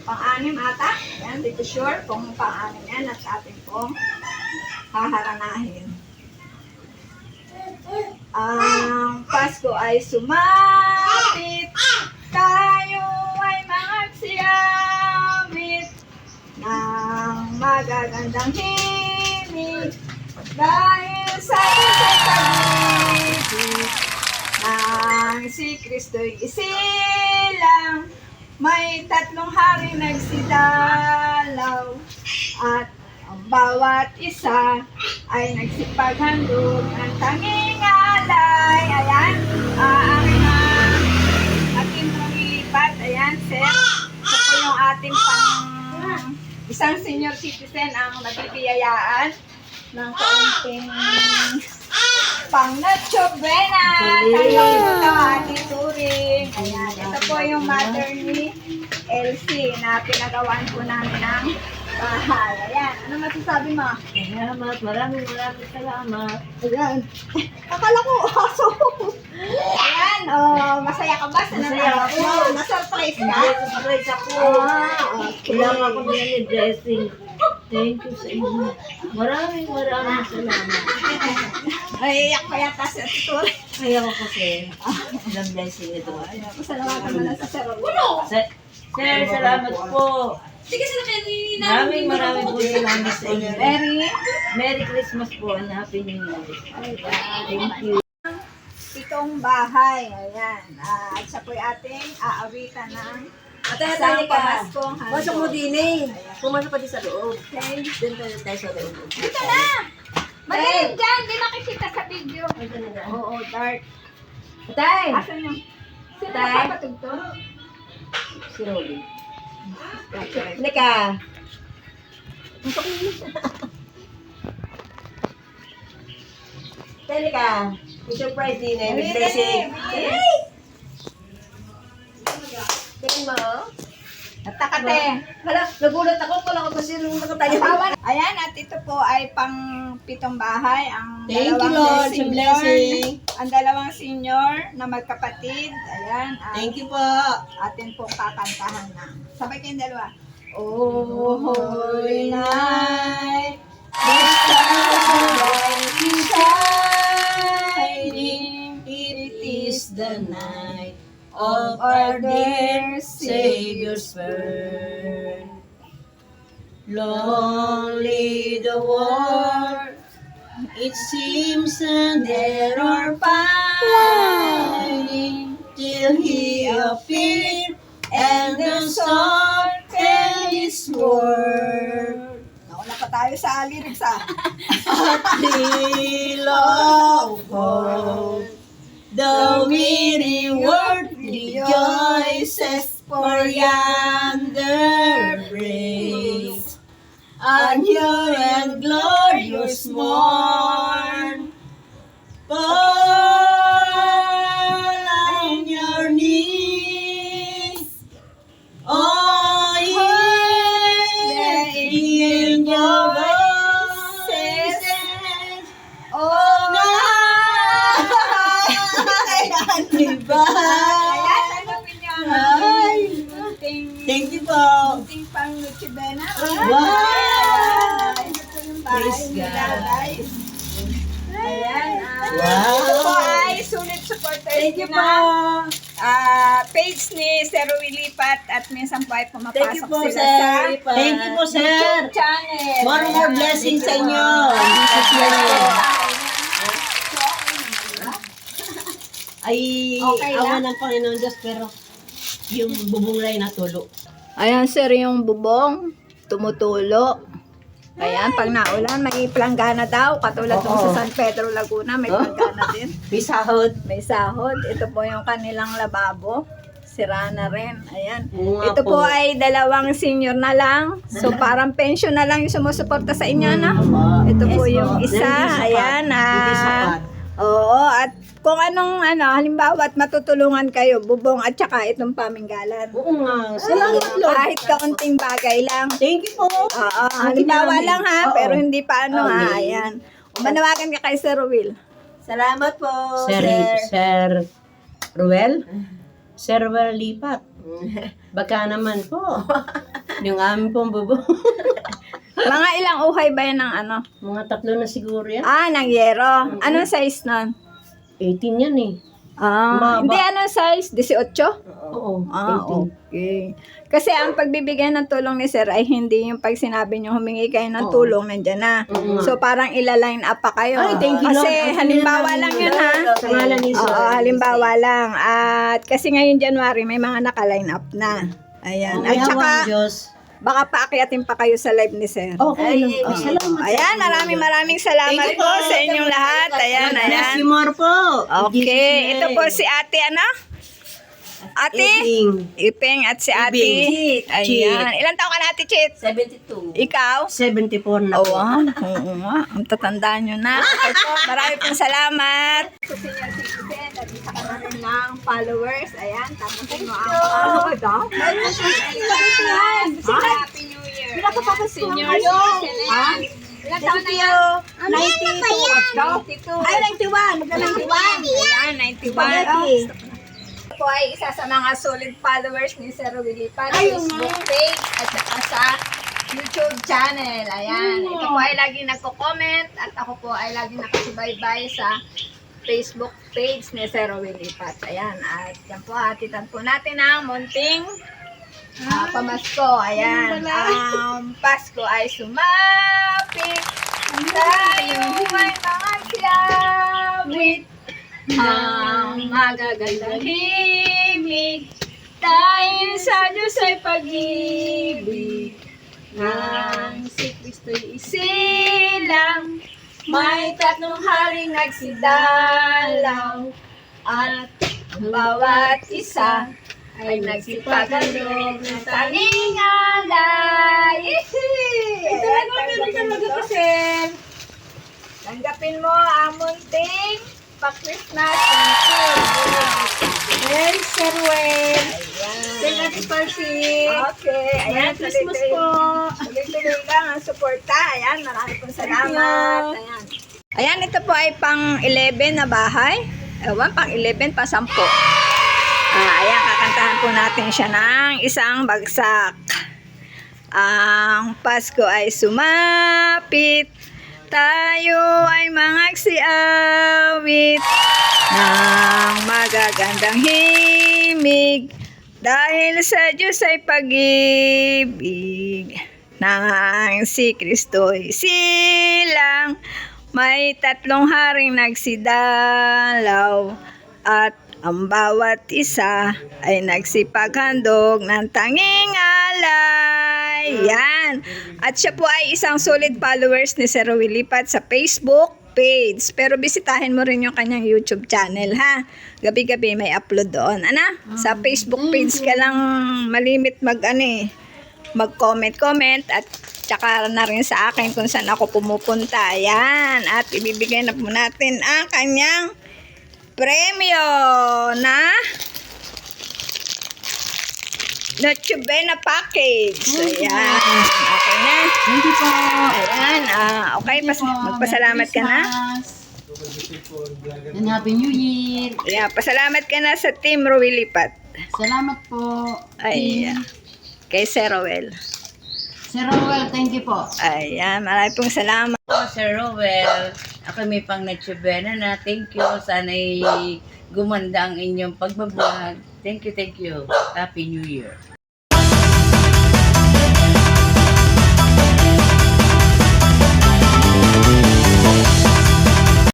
Pang-anim ata. Ayan, di ko sure kung pang-anim yan at atin pong haharanahin. Ang Pasko ay sumapit, tayo ay magsiawit ng magagandang himig dahil sa isang pag-ibig nang si Kristo'y isilang. May 3 hari nagsidalaw at ang bawat isa ay nagsipaghandog ng tanging alay. Ayan, ating lumilipat. Ayan, sir. Ito po yung ating isang senior citizen ang nabibiyayaan ng kaunting pang Nacho Buena. Tayo ito, ating turing. Ayan, ito po yung mother ni Elsie na pinagawan po namin ng bahay. Ayan, ano masasabi mo? Salamat, maraming salamat. Ayan. Akala ko aso. Ayan, oh, masaya ka ba sa Masaya nanalo? ako. Na-surprise ka? Surprise ako. Okay. Kailangan ako nila dressing. Thank you sa inyo. Maraming salamat. Ay, iyak pa yata sa tutor. Kaya ko kasi, ilang blessing ito. Ayan, pasalamatan mo na sa Sir. Sir, salamat po. Sige, sila kayo Maraming po salamat sa inyo. Merry Christmas po and Happy New Year. Thank you. Itong bahay. Ayan. At siya po'y ating aawitan ng Ate, isang pamaskong Pasok mo handog. din eh. Pumasok pa din sa loob. Okay. Doon tayo sa loob. Dito na! Madilim dyan! Di nakikita sa video. Ay, talaga. Oo, dark. Atay! Asan yung? Sino Tay. nakapatugtog? Si Rolly. Halika. Halika. May surprise din eh. May blessing. Tingin mo. At takate. Hala, nagulat ako. Kala ko kasi nung nakatayo. Ayan, at ito po ay pang 7 bahay. Ang Thank you, dalawang Lord, sa senior, blessing. Ang dalawang senior na magkapatid. Ayan. At Thank you po. atin po kakantahan na. Sabay kayong dalawa. Oh, holy night, the stars are brightly shining. It is the night of our dear Savior's birth. Lonely the world, it seems, and there are pining till He appeared, and the song tell His word. Nauna pa tayo sa lyrics At the of hope, the weary world rejoices, for yonder breaks a new and glorious morn. Fall on your knees, oh ye angel voices, oh God, ayan, tanggapin niyo ang Thank you po. ating pang Noche Buena. Wow! Ito po yung bahay Praise nila, God. guys. Ayan. Wow! Ito po ay sulit supporters Thank you na po. page ni Sir Willipat at minsan po ay Thank you pumapasok po, sila sir. sa Thank you po, sir. YouTube channel. More Ayan. blessings sa inyo. Jesus name. Ay, Okay awa lang. ng Panginoon Diyos, pero yung bubong lang natulo. Ayan sir, yung bubong tumutulo. Ayan, pag naulan, may planggana daw. Katulad nung Oo. sa San Pedro, Laguna, may planggana din. May sahod. May sahod. Ito po yung kanilang lababo. Sira na rin. Ayan. Oo nga Ito po ay 2 senior na lang. So parang pension na lang yung sumusuporta sa inyo, na. Ito po yung isa. Hindi sapat. Ayan. Hindi sapat. Oo. At kung anong, halimbawa, at matutulungan kayo, bubong at saka itong paminggalan. Oo nga. Salamat, Lord. Kahit kaunting bagay lang. Thank you po. Oo. Halimbawa namin. lang ha, Oo. pero hindi pa ano ha. Okay. Ayan. Manawagan ka kay Sir Will. Salamat po, Sir Ruel? Sir Ruel Lipat. Baka naman po. Yung amin pong bubo. Mga ilang uhay ba yan ng ano? Mga 3 na siguro yan. Ah, ng yero. Anong size nun? 18 yan eh. Ah, Maba. hindi anong size? 18? Oo, Ah, 18. okay. Kasi ang pagbibigay ng tulong ni Sir ay hindi yung pag sinabi nyo humingi kayo ng Oo. tulong, nandyan na. Oo. So parang ila-line up pa kayo. Ay, thank you, Kasi Lord. Ang halimbawa sinabi lang niyo, yun ha. Sa ngalan ni Sir. Oo, halimbawa lang. At kasi ngayon January may mga naka-line up na. Ayan. At saka Diyos. baka paakyatin pa kayo sa live ni Sir. Okay lang. Oo. Salamat. Ayan, maraming salamat Thank you po po. sa inyong lahat. Ayan, God bless ayan. you more po. Okay, ito po si Ate ano? Ate? Iping at si Ate. Chit. Ayan. Ilan taon ka na, Ate Chit? 72. Ikaw? 74 na Oo, po. oo nga. Ang tatandaan nyo na. Okay po, marami pong salamat. Sa senior citizen, at isa ka na rin ng followers. Ayan, tapos mo ang followers. Happy New Year. Ayan, senior citizen. Ayan. Ilan taon na yan? 92. Ay, 91. Magka-91. Ayan, 91. Po ay isa sa mga solid followers ni Sir Willie Pat, Facebook page at saka sa YouTube channel. Ayan. Ito po ay lagi nagko-comment at ako po ay lagi nakasubaybay sa Facebook page ni Sir Willie Pat. Ayan. At yan po, atitan po natin ang munting pamasko. Ayan. Ang Pasko ay sumapit. Tayo ay mga siyawit. Ang magagandang himig dahil sa Diyos ay pag-ibig nang si Kristo'y isilang may 3 haring nagsidalaw at ang bawat isa ay nagsipagandog ng tanging alay. Tanggapin mo ang munting pa-Christmas. Well, Sir Well. Ayan. Okay. Ayan. Merry Christmas po. Tuloy-tuloy lang ang suporta. Ayan. Marami pong salamat. Ayan. Ayan. Ito po ay pang 11 na bahay. Ewan, pang 11, pa 10. Ayan. Kakantahan po natin siya ng isang bagsak. Ang Pasko ay sumapit. Tayo ay mangagsiawit ng magagandang himig dahil sa Diyos ay pag-ibig nang si Kristo'y silang may 3 haring nagsidalaw at ang bawat isa ay nagsipaghandog ng tanging alay. Yan. At siya po ay isang solid followers ni Sir Willie Pat sa Facebook page. Pero bisitahin mo rin yung kanyang YouTube channel, ha? Gabi-gabi may upload doon. Ana? Sa Facebook page ka lang malimit mag-comment at tsaka na rin sa akin kung saan ako pumupunta. Yan. At ibibigay na po natin ang kanyang premyo na Noche Buena package. Ayan. Okay na. Thank you po. Ayan. Okay. Magpasalamat ka na. And Happy New Year. Ayan. Pasalamat ka na sa Team Willie Pat. Salamat po. Ayan. Kay Sir Rowell. Sir Rowell, thank you po. Ayan. Marami pong salamat. Sir Rowell, ako may pang Noche-Buena na. Thank you. Sana'y gumanda ang inyong pagbablog. Thank you, thank you. Happy New Year.